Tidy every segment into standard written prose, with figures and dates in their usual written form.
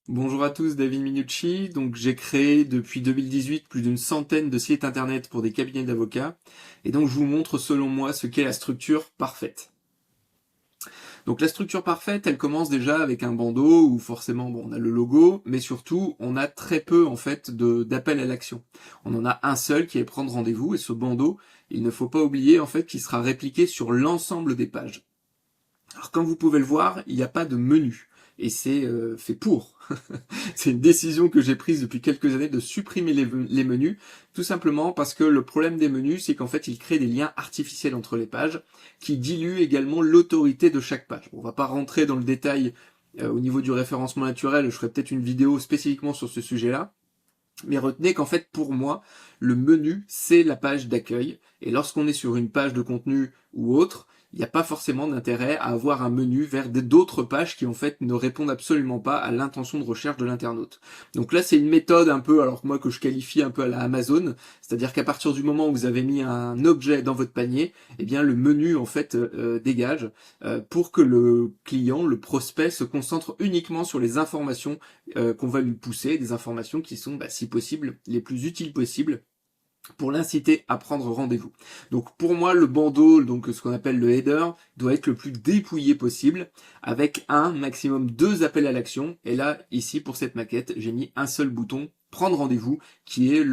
Bonjour à tous, David Minucci. Donc j'ai créé depuis 2018 plus d'une centaine de sites internet pour des cabinets d'avocats. Et donc je vous montre selon moi ce qu'est la structure parfaite. Donc la structure parfaite, elle commence déjà avec un bandeau où forcément on a le logo, mais surtout on a très peu en fait d'appels à l'action. On en a un seul qui est prendre rendez-vous et ce bandeau, il ne faut pas oublier en fait qu'il sera répliqué sur l'ensemble des pages. Alors comme vous pouvez le voir, il n'y a pas de menu. Et c'est fait pour. C'est une décision que j'ai prise depuis quelques années de supprimer les menus, tout simplement parce que le problème des menus, c'est qu'en fait, ils créent des liens artificiels entre les pages, qui diluent également l'autorité de chaque page. Bon, on va pas rentrer dans le détail au niveau du référencement naturel, je ferai peut-être une vidéo spécifiquement sur ce sujet-là, mais retenez qu'en fait, pour moi, le menu, c'est la page d'accueil. Et lorsqu'on est sur une page de contenu ou autre, il n'y a pas forcément d'intérêt à avoir un menu vers d'autres pages qui en fait ne répondent absolument pas à l'intention de recherche de l'internaute. Donc là, c'est une méthode un peu, alors moi que je qualifie un peu à la Amazon, c'est-à-dire qu'à partir du moment où vous avez mis un objet dans votre panier, eh bien le menu en fait dégage pour que le client, le prospect, se concentre uniquement sur les informations qu'on va lui pousser, des informations qui sont, si possible, les plus utiles possibles pour l'inciter à prendre rendez-vous. Donc pour moi, le bandeau, donc ce qu'on appelle le header, doit être le plus dépouillé possible, avec un maximum deux appels à l'action. Et là, ici, pour cette maquette, j'ai mis un seul bouton, prendre rendez-vous, qui est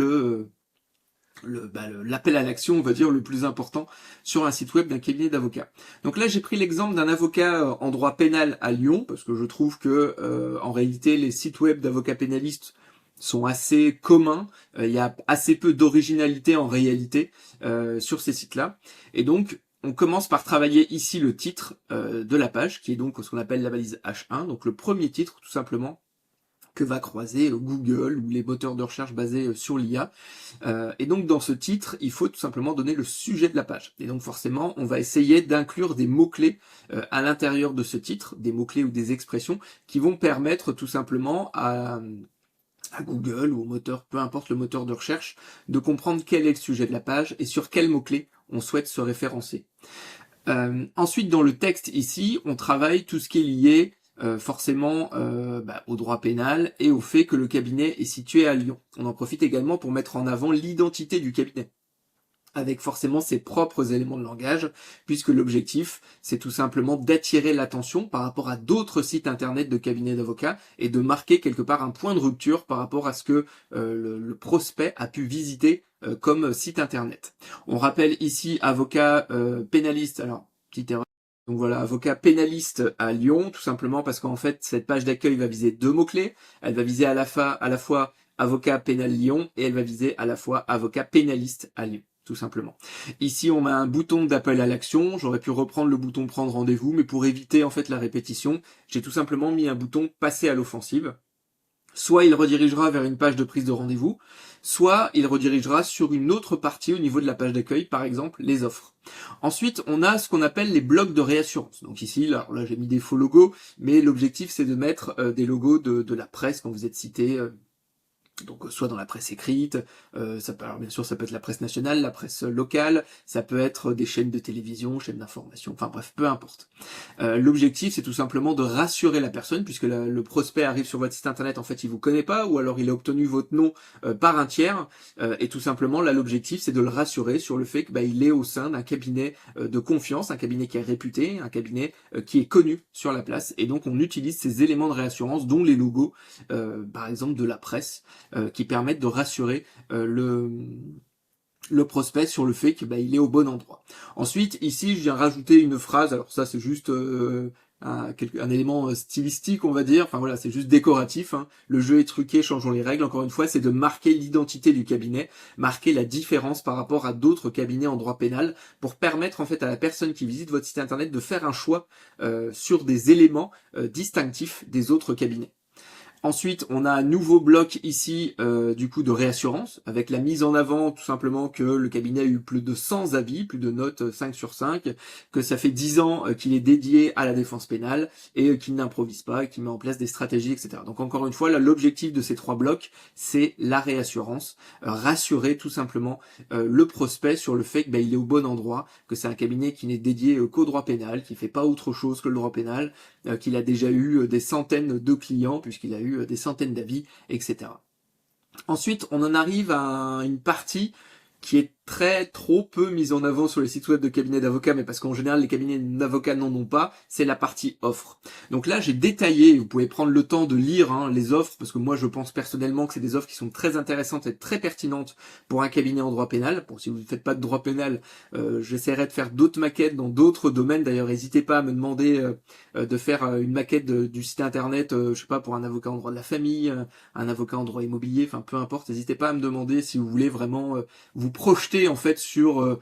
l'appel à l'action, on va dire, le plus important sur un site web d'un cabinet d'avocats. Donc là, j'ai pris l'exemple d'un avocat en droit pénal à Lyon, parce que je trouve que en réalité, les sites web d'avocats pénalistes sont assez communs. Il y a assez peu d'originalité en réalité sur ces sites-là. Et donc, on commence par travailler ici le titre de la page, qui est donc ce qu'on appelle la balise H1, donc le premier titre, tout simplement, que va croiser Google ou les moteurs de recherche basés sur l'IA. Et donc dans ce titre, il faut tout simplement donner le sujet de la page. Et donc forcément, on va essayer d'inclure des mots-clés à l'intérieur de ce titre, des mots-clés ou des expressions qui vont permettre tout simplement à Google ou au moteur, peu importe le moteur de recherche, de comprendre quel est le sujet de la page et sur quels mots-clés on souhaite se référencer. Ensuite, dans le texte ici, on travaille tout ce qui est lié forcément au droit pénal et au fait que le cabinet est situé à Lyon. On en profite également pour mettre en avant l'identité du cabinet, avec forcément ses propres éléments de langage, puisque l'objectif, c'est tout simplement d'attirer l'attention par rapport à d'autres sites internet de cabinets d'avocats et de marquer quelque part un point de rupture par rapport à ce que le prospect a pu visiter comme site internet. On rappelle ici avocat pénaliste, alors petite erreur. Donc voilà, avocat pénaliste à Lyon, tout simplement parce qu'en fait, cette page d'accueil va viser deux mots-clés. Elle va viser à la fois avocat pénal Lyon et elle va viser à la fois avocat pénaliste à Lyon, tout simplement. Ici, on a un bouton d'appel à l'action. J'aurais pu reprendre le bouton prendre rendez-vous, mais pour éviter en fait la répétition, j'ai tout simplement mis un bouton passer à l'offensive. Soit il redirigera vers une page de prise de rendez-vous, soit il redirigera sur une autre partie au niveau de la page d'accueil, par exemple les offres. Ensuite, on a ce qu'on appelle les blocs de réassurance. Donc ici, là j'ai mis des faux logos, mais l'objectif c'est de mettre des logos de la presse quand vous êtes cité donc soit dans la presse écrite, alors bien sûr ça peut être la presse nationale, la presse locale, ça peut être des chaînes de télévision, chaînes d'information, enfin bref, peu importe. L'objectif c'est tout simplement de rassurer la personne, puisque le prospect arrive sur votre site internet, en fait il vous connaît pas, ou alors il a obtenu votre nom par un tiers, et tout simplement là l'objectif c'est de le rassurer sur le fait que il est au sein d'un cabinet de confiance, un cabinet qui est réputé, un cabinet qui est connu sur la place, et donc on utilise ces éléments de réassurance, dont les logos, par exemple de la presse, qui permettent de rassurer le prospect sur le fait qu'il est au bon endroit. Ensuite, ici, je viens rajouter une phrase. Alors ça, c'est juste un élément stylistique, on va dire. Enfin voilà, c'est juste décoratif. Hein. Le jeu est truqué, changeons les règles. Encore une fois, c'est de marquer l'identité du cabinet, marquer la différence par rapport à d'autres cabinets en droit pénal, pour permettre en fait à la personne qui visite votre site internet de faire un choix sur des éléments distinctifs des autres cabinets. Ensuite, on a un nouveau bloc ici du coup de réassurance, avec la mise en avant tout simplement que le cabinet a eu plus de 100 avis, plus de notes 5 sur 5, que ça fait 10 ans qu'il est dédié à la défense pénale et qu'il n'improvise pas, qu'il met en place des stratégies, etc. Donc encore une fois, là, l'objectif de ces trois blocs, c'est la réassurance, rassurer tout simplement le prospect sur le fait qu'il est au bon endroit, que c'est un cabinet qui n'est dédié qu'au droit pénal, qui fait pas autre chose que le droit pénal, qu'il a déjà eu des centaines de clients, puisqu'il a eu des centaines d'avis, etc. Ensuite, on en arrive à une partie qui est trop peu mise en avant sur les sites web de cabinets d'avocats, mais parce qu'en général les cabinets d'avocats n'en ont pas, c'est la partie offre. Donc là j'ai détaillé, vous pouvez prendre le temps de lire les offres, parce que moi je pense personnellement que c'est des offres qui sont très intéressantes et très pertinentes pour un cabinet en droit pénal. Bon, si vous ne faites pas de droit pénal, j'essaierai de faire d'autres maquettes dans d'autres domaines. D'ailleurs n'hésitez pas à me demander de faire une maquette du site internet, je sais pas, pour un avocat en droit de la famille, un avocat en droit immobilier, enfin peu importe, n'hésitez pas à me demander si vous voulez vraiment vous projeter en fait sur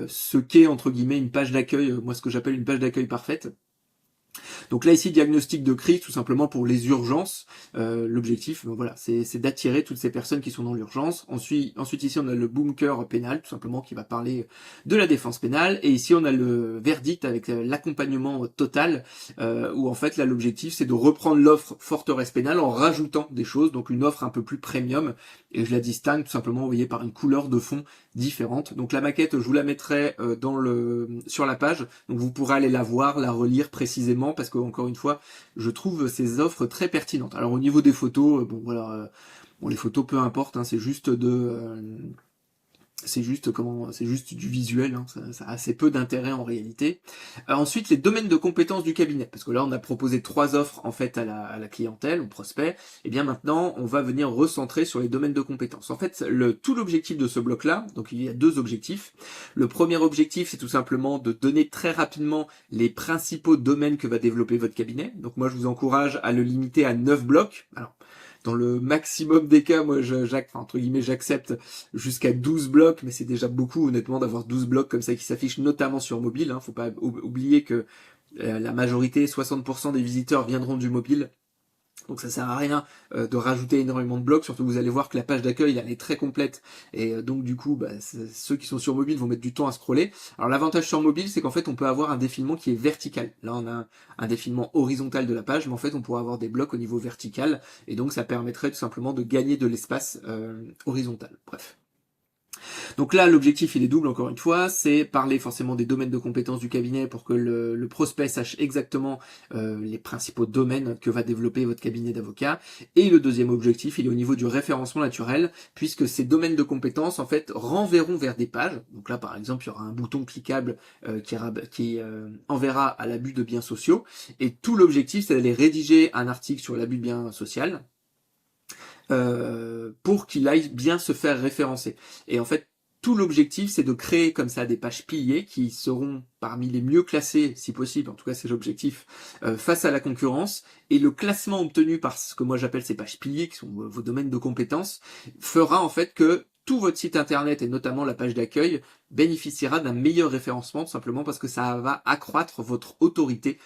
ce qu'est entre guillemets une page d'accueil, moi ce que j'appelle une page d'accueil parfaite. Donc là ici diagnostic de crise tout simplement pour les urgences. L'objectif voilà c'est d'attirer toutes ces personnes qui sont dans l'urgence. Ensuite ici on a le bunker pénal tout simplement qui va parler de la défense pénale, et ici on a le verdict avec l'accompagnement total où en fait là l'objectif c'est de reprendre l'offre forteresse pénale en rajoutant des choses, donc une offre un peu plus premium, et je la distingue tout simplement vous voyez par une couleur de fond différente. Donc la maquette je vous la mettrai sur la page, donc vous pourrez aller la voir, la relire précisément, parce que encore une fois je trouve ces offres très pertinentes. Alors au niveau des photos, bon voilà, bon les photos peu importe, c'est juste c'est juste du visuel, ça a assez peu d'intérêt en réalité. Ensuite, les domaines de compétences du cabinet, parce que là on a proposé 3 offres en fait à la clientèle, au prospect, et bien maintenant on va venir recentrer sur les domaines de compétences. En fait, tout l'objectif de ce bloc-là, donc il y a 2 objectifs. Le premier objectif, c'est tout simplement de donner très rapidement les principaux domaines que va développer votre cabinet. Donc moi je vous encourage à le limiter à 9 blocs. Alors, dans le maximum des cas, moi, entre guillemets, j'accepte jusqu'à 12 blocs, mais c'est déjà beaucoup, honnêtement, d'avoir 12 blocs comme ça qui s'affichent notamment sur mobile. Faut pas oublier que la majorité, 60% des visiteurs viendront du mobile. Donc ça sert à rien de rajouter énormément de blocs, surtout vous allez voir que la page d'accueil elle est très complète, et donc du coup ceux qui sont sur mobile vont mettre du temps à scroller. Alors l'avantage sur mobile c'est qu'en fait on peut avoir un défilement qui est vertical. Là on a un défilement horizontal de la page, mais en fait on pourra avoir des blocs au niveau vertical, et donc ça permettrait tout simplement de gagner de l'espace horizontal. Bref. Donc là, l'objectif, il est double, encore une fois, c'est parler forcément des domaines de compétences du cabinet pour que le prospect sache exactement les principaux domaines que va développer votre cabinet d'avocat. Et le deuxième objectif, il est au niveau du référencement naturel, puisque ces domaines de compétences, en fait, renverront vers des pages. Donc là, par exemple, il y aura un bouton cliquable qui enverra à l'abus de biens sociaux. Et tout l'objectif, c'est d'aller rédiger un article sur l'abus de biens social, pour qu'il aille bien se faire référencer. Et en fait, tout l'objectif, c'est de créer comme ça des pages piliers qui seront parmi les mieux classées, si possible, en tout cas c'est l'objectif, face à la concurrence. Et le classement obtenu par ce que moi j'appelle ces pages piliers, qui sont vos domaines de compétences, fera en fait que tout votre site internet, et notamment la page d'accueil, bénéficiera d'un meilleur référencement, tout simplement parce que ça va accroître votre autorité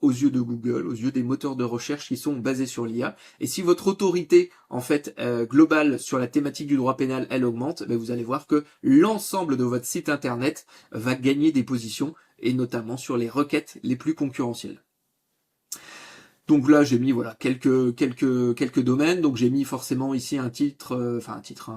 aux yeux de Google, aux yeux des moteurs de recherche qui sont basés sur l'IA. Et si votre autorité en fait globale sur la thématique du droit pénal, elle augmente, vous allez voir que l'ensemble de votre site internet va gagner des positions, et notamment sur les requêtes les plus concurrentielles. Donc là j'ai mis voilà quelques domaines. Donc j'ai mis forcément ici un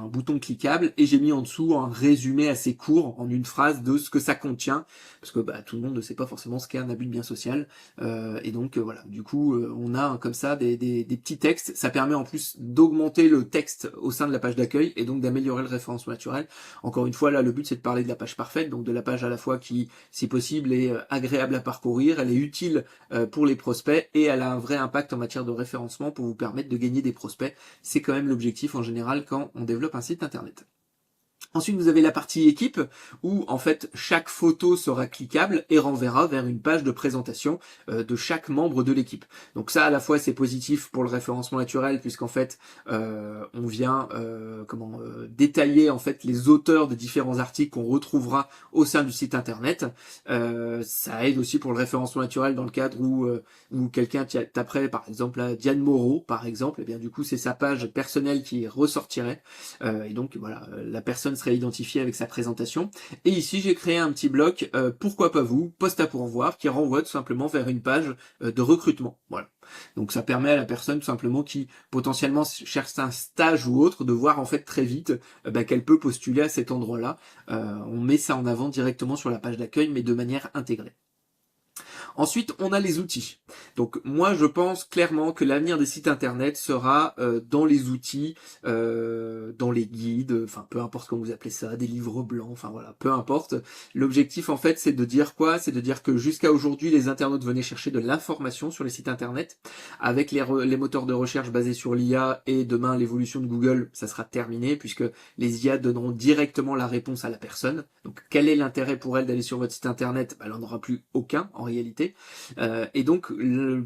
bouton cliquable, et j'ai mis en dessous un résumé assez court en une phrase de ce que ça contient, parce que tout le monde ne sait pas forcément ce qu'est un abus de bien social, et donc voilà, du coup on a comme ça des petits textes. Ça permet en plus d'augmenter le texte au sein de la page d'accueil, et donc d'améliorer le référencement naturel. Encore une fois là le but c'est de parler de la page parfaite, donc de la page à la fois qui si possible est agréable à parcourir, elle est utile pour les prospects, et elle a un vrai impact en matière de référencement pour vous permettre de gagner des prospects. C'est quand même l'objectif en général quand on développe un site internet. Ensuite, vous avez la partie équipe où en fait chaque photo sera cliquable et renverra vers une page de présentation de chaque membre de l'équipe. Donc ça, à la fois, c'est positif pour le référencement naturel, puisqu'en fait on vient détailler en fait les auteurs des différents articles qu'on retrouvera au sein du site internet. Ça aide aussi pour le référencement naturel dans le cadre où quelqu'un taperait par exemple à Diane Moreau par exemple, et bien du coup c'est sa page personnelle qui ressortirait, et donc voilà, la personne serait identifiée avec sa présentation. Et ici j'ai créé un petit bloc pourquoi pas vous, poste à pourvoir, qui renvoie tout simplement vers une page de recrutement. Voilà. Donc ça permet à la personne tout simplement qui potentiellement cherche un stage ou autre de voir en fait très vite qu'elle peut postuler à cet endroit-là. On met ça en avant directement sur la page d'accueil, mais de manière intégrée. Ensuite, on a les outils. Donc moi, je pense clairement que l'avenir des sites internet sera dans les outils, dans les guides, enfin peu importe comment vous appelez ça, des livres blancs, enfin voilà, peu importe. L'objectif en fait, c'est de dire quoi? C'est de dire que jusqu'à aujourd'hui, les internautes venaient chercher de l'information sur les sites internet. Avec les moteurs de recherche basés sur l'IA et demain l'évolution de Google, ça sera terminé puisque les IA donneront directement la réponse à la personne. Donc quel est l'intérêt pour elle d'aller sur votre site internet? Elle n'en aura plus aucun en réalité. Et donc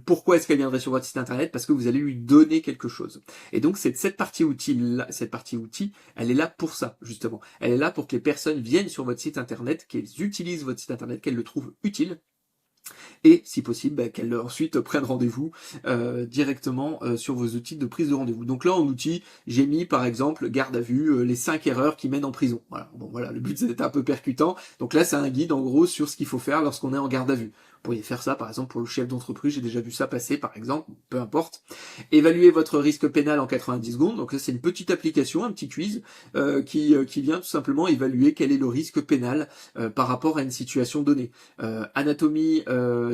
pourquoi est-ce qu'elle viendrait sur votre site internet? Parce que vous allez lui donner quelque chose. Et donc cette partie outil, elle est là pour ça justement. Elle est là pour que les personnes viennent sur votre site internet, qu'elles utilisent votre site internet, qu'elles le trouvent utile et si possible qu'elle ensuite prenne rendez-vous directement sur vos outils de prise de rendez-vous. Donc là en outil, j'ai mis par exemple garde à vue, les 5 erreurs qui mènent en prison. Voilà, bon voilà, le but c'est d'être un peu percutant. Donc là c'est un guide en gros sur ce qu'il faut faire lorsqu'on est en garde à vue. Vous pourriez faire ça par exemple pour le chef d'entreprise, j'ai déjà vu ça passer par exemple, peu importe. Évaluer votre risque pénal en 90 secondes, donc ça c'est une petite application, un petit quiz qui vient tout simplement évaluer quel est le risque pénal par rapport à une situation donnée. Anatomie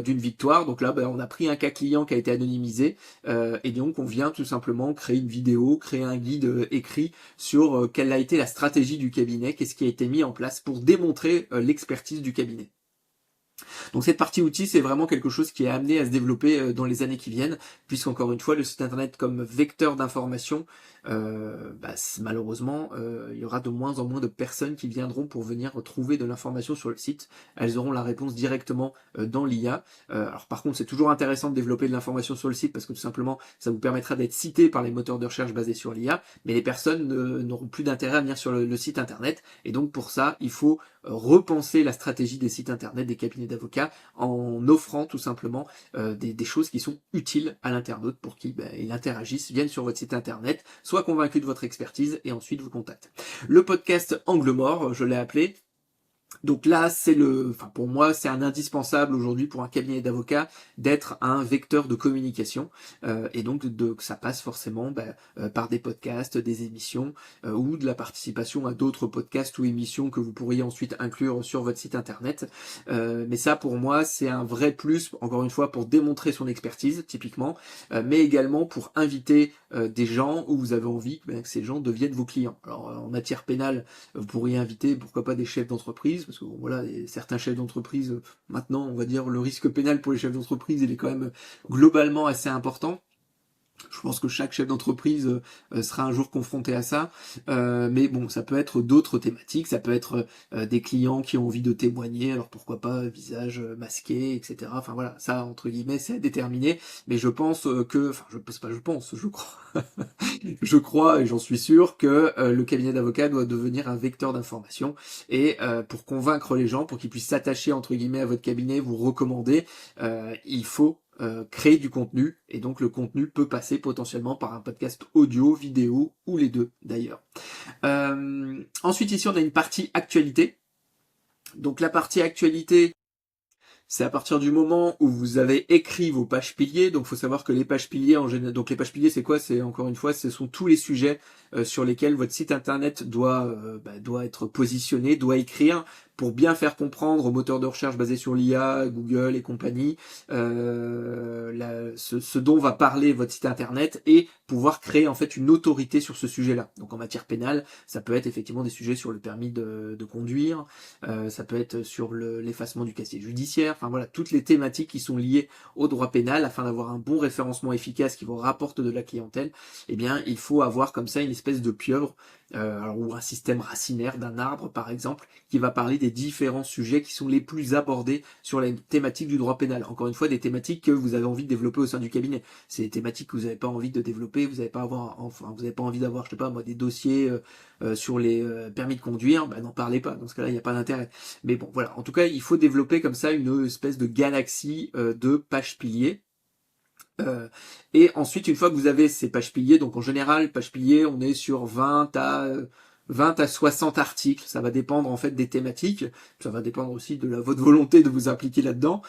d'une victoire, donc là on a pris un cas client qui a été anonymisé et donc on vient tout simplement créer une vidéo, créer un guide écrit sur quelle a été la stratégie du cabinet, qu'est-ce qui a été mis en place pour démontrer l'expertise du cabinet. Donc cette partie outils, c'est vraiment quelque chose qui est amené à se développer dans les années qui viennent, puisqu'encore une fois, le site internet comme vecteur d'information, malheureusement, il y aura de moins en moins de personnes qui viendront pour venir trouver de l'information sur le site. Elles auront la réponse directement dans l'IA. Alors par contre, c'est toujours intéressant de développer de l'information sur le site, parce que tout simplement, ça vous permettra d'être cité par les moteurs de recherche basés sur l'IA, mais les personnes n'auront plus d'intérêt à venir sur le site internet, et donc pour ça, il faut repenser la stratégie des sites internet, des cabinets d'avocats, en offrant tout simplement des choses qui sont utiles à l'internaute pour qu'il interagisse, vienne sur votre site internet, soit convaincu de votre expertise et ensuite vous contacte. Le podcast Angle Mort, je l'ai appelé. Donc là, pour moi, c'est un indispensable aujourd'hui pour un cabinet d'avocats d'être un vecteur de communication et donc que ça passe forcément par des podcasts, des émissions ou de la participation à d'autres podcasts ou émissions que vous pourriez ensuite inclure sur votre site internet. Mais ça, pour moi, c'est un vrai plus, encore une fois, pour démontrer son expertise, typiquement, mais également pour inviter des gens où vous avez envie que ces gens deviennent vos clients. Alors, en matière pénale, vous pourriez inviter, pourquoi pas, des chefs d'entreprise, parce que bon, voilà, certains chefs d'entreprise, maintenant, on va dire, le risque pénal pour les chefs d'entreprise, il est quand même globalement assez important. Je pense que chaque chef d'entreprise sera un jour confronté à ça, mais bon, ça peut être d'autres thématiques, ça peut être des clients qui ont envie de témoigner, alors pourquoi pas visage masqué, etc. Enfin voilà, ça entre guillemets c'est à déterminer, mais je pense je crois, je crois et j'en suis sûr que le cabinet d'avocats doit devenir un vecteur d'information et pour convaincre les gens, pour qu'ils puissent s'attacher entre guillemets à votre cabinet, vous recommander, il faut créer du contenu, et donc le contenu peut passer potentiellement par un podcast audio, vidéo, ou les deux d'ailleurs. Ensuite ici on a une partie actualité. Donc la partie actualité, c'est à partir du moment où vous avez écrit vos pages piliers. Donc, il faut savoir que les pages piliers, en général, donc les pages piliers, c'est quoi? C'est encore une fois, ce sont tous les sujets sur lesquels votre site internet doit être positionné, doit écrire pour bien faire comprendre aux moteurs de recherche basés sur l'IA, Google et compagnie, ce dont va parler votre site internet et pouvoir créer en fait une autorité sur ce sujet-là. Donc en matière pénale, ça peut être effectivement des sujets sur le permis de conduire, ça peut être sur l'effacement du casier judiciaire, enfin voilà, toutes les thématiques qui sont liées au droit pénal afin d'avoir un bon référencement efficace qui vous rapporte de la clientèle, eh bien il faut avoir comme ça une espèce de pieuvre ou un système racinaire d'un arbre par exemple qui va parler des différents sujets qui sont les plus abordés sur la thématique du droit pénal. Encore une fois, des thématiques que vous avez envie de développer au sein du cabinet. C'est des thématiques que vous n'avez pas envie de développer, vous n'avez pas envie d'avoir, je sais pas moi, des dossiers sur les permis de conduire, n'en parlez pas. Dans ce cas-là, il n'y a pas d'intérêt. Mais bon, voilà. En tout cas, il faut développer comme ça une espèce de galaxie de pages piliers. Et ensuite, une fois que vous avez ces pages piliers, donc en général, pages piliers, on est sur 20 à 60 articles, ça va dépendre en fait des thématiques, ça va dépendre aussi de votre volonté de vous impliquer là-dedans.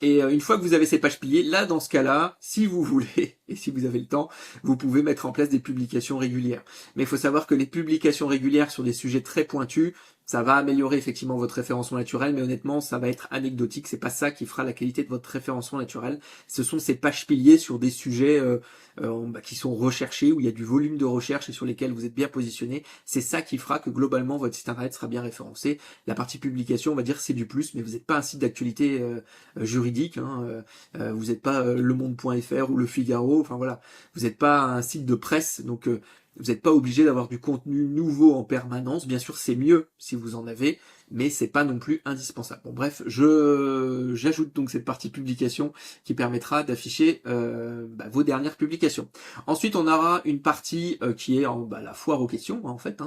Et une fois que vous avez ces pages piliers, là dans ce cas-là, si vous voulez et si vous avez le temps, vous pouvez mettre en place des publications régulières. Mais il faut savoir que les publications régulières sur des sujets très pointus, Ça va améliorer effectivement votre référencement naturel, mais honnêtement, ça va être anecdotique. C'est pas ça qui fera la qualité de votre référencement naturel. Ce sont ces pages piliers sur des sujets qui sont recherchés, où il y a du volume de recherche et sur lesquels vous êtes bien positionné. C'est ça qui fera que globalement votre site internet sera bien référencé. La partie publication, on va dire, c'est du plus, mais vous n'êtes pas un site d'actualité juridique. Hein, vous n'êtes pas lemonde.fr ou Le Figaro. Enfin voilà, vous n'êtes pas un site de presse, donc vous n'êtes pas obligé d'avoir du contenu nouveau en permanence. Bien sûr, c'est mieux si vous en avez, mais c'est pas non plus indispensable. Bon, bref, j'ajoute donc cette partie publication qui permettra d'afficher vos dernières publications. Ensuite, on aura une partie qui est la foire aux questions, hein, en fait.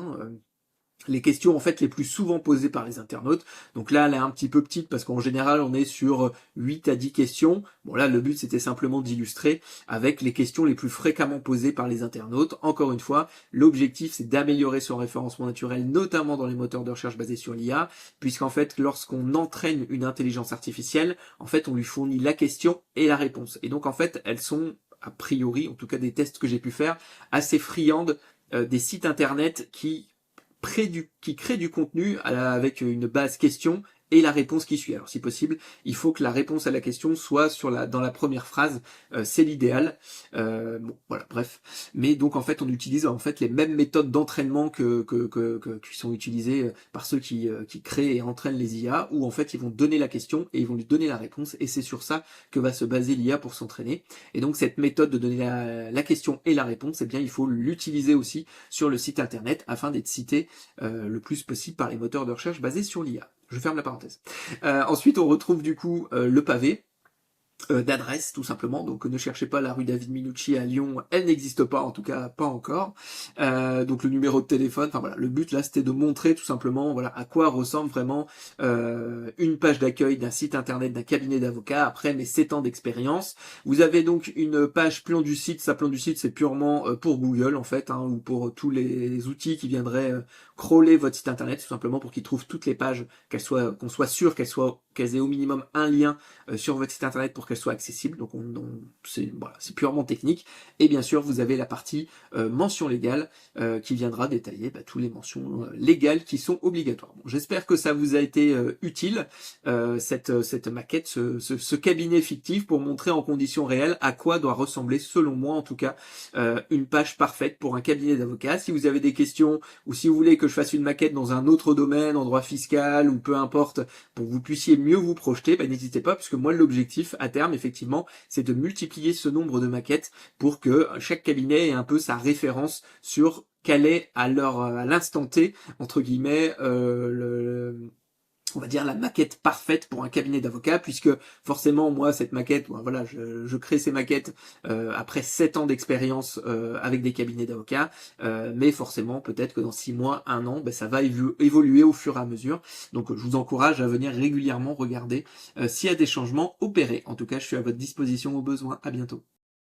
Les questions en fait les plus souvent posées par les internautes. Donc là, elle est un petit peu petite parce qu'en général, on est sur 8 à 10 questions. Bon là, le but c'était simplement d'illustrer avec les questions les plus fréquemment posées par les internautes. Encore une fois, l'objectif c'est d'améliorer son référencement naturel, notamment dans les moteurs de recherche basés sur l'IA, puisqu'en fait, lorsqu'on entraîne une intelligence artificielle, en fait, on lui fournit la question et la réponse. Et donc en fait, elles sont a priori, en tout cas des tests que j'ai pu faire, assez friandes des sites internet qui crée du contenu avec une base question et la réponse qui suit. Alors si possible, il faut que la réponse à la question soit dans la première phrase, c'est l'idéal. Bon, voilà, bref. Mais donc en fait, on utilise en fait les mêmes méthodes d'entraînement qui sont utilisées par ceux qui créent et entraînent les IA, où en fait ils vont donner la question et ils vont lui donner la réponse, et c'est sur ça que va se baser l'IA pour s'entraîner. Et donc cette méthode de donner la question et la réponse, eh bien il faut l'utiliser aussi sur le site internet afin d'être cité le plus possible par les moteurs de recherche basés sur l'IA. Je ferme la parenthèse. Ensuite, on retrouve du coup le pavé d'adresse tout simplement. Donc ne cherchez pas la rue David Minucci à Lyon, elle n'existe pas, en tout cas pas encore. Donc le numéro de téléphone, enfin voilà, le but là c'était de montrer tout simplement voilà à quoi ressemble vraiment une page d'accueil d'un site internet d'un cabinet d'avocats après mes 7 ans d'expérience. Vous avez donc une page plan du site, sa plan du site c'est purement pour Google en fait, ou pour tous les outils qui viendraient crawler votre site internet, tout simplement pour qu'ils trouvent toutes les pages, qu'on soit sûr qu'elles aient au minimum un lien sur votre site internet pour qu'elles soient accessibles. Donc c'est purement technique. Et bien sûr, vous avez la partie mention légale qui viendra détailler tous les mentions légales qui sont obligatoires. Bon, j'espère que ça vous a été utile, cette maquette, ce cabinet fictif pour montrer en conditions réelles à quoi doit ressembler, selon moi en tout cas, une page parfaite pour un cabinet d'avocats. Si vous avez des questions ou si vous voulez que je fasse une maquette dans un autre domaine, en droit fiscal ou peu importe, pour que vous puissiez mieux vous projeter, n'hésitez pas, puisque moi l'objectif à terme effectivement c'est de multiplier ce nombre de maquettes pour que chaque cabinet ait un peu sa référence sur quel est à l'instant T entre guillemets on va dire la maquette parfaite pour un cabinet d'avocats, puisque forcément moi cette maquette, voilà, je crée ces maquettes après 7 ans d'expérience avec des cabinets d'avocats, mais forcément peut-être que dans 6 mois, 1 an, ça va évoluer au fur et à mesure. Donc je vous encourage à venir régulièrement regarder s'il y a des changements opérés. En tout cas, je suis à votre disposition au besoin. À bientôt.